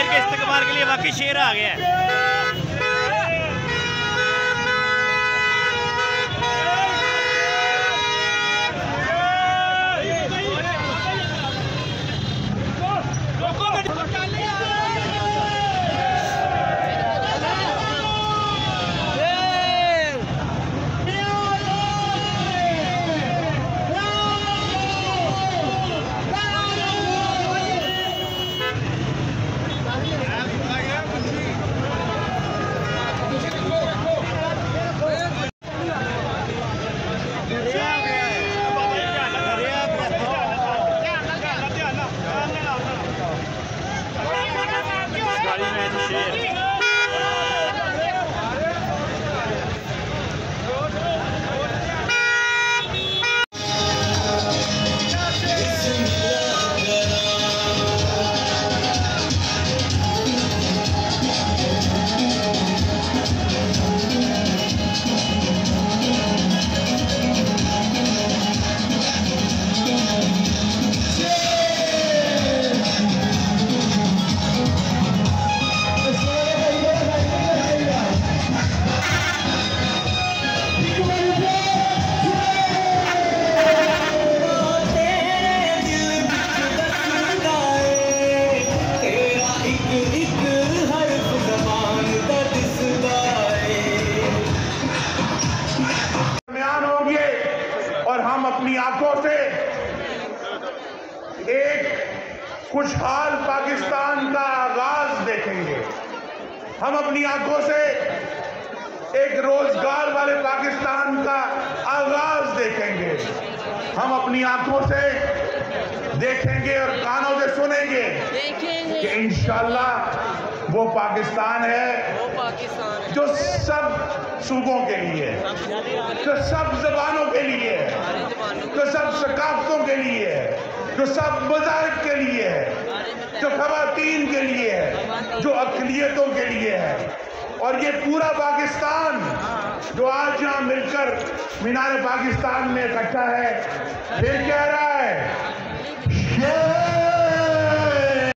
शेर के इस्तेमाल के लिए वाकई शेर आ गया है। और हम अपनी आंखों से एक खुशहाल पाकिस्तान का आगाज देखेंगे। हम अपनी आंखों से एक रोजगार वाले पाकिस्तान का आगाज देखेंगे। हम अपनी आंखों से देखेंगे और कानों से सुनेंगे कि इंशाअल्लाह वो पाकिस्तान है जो सब सूबों के लिए, जो सब जबानों के लिए, जो सब सकाफतों के लिए, जो सब मज़ाहिब के लिए है, जो खवातीन के लिए है, जो अक़लियतों के लिए है। और ये पूरा पाकिस्तान जो आज यहाँ मिलकर मीनार पाकिस्तान में इकट्ठा है, फिर कह रहा है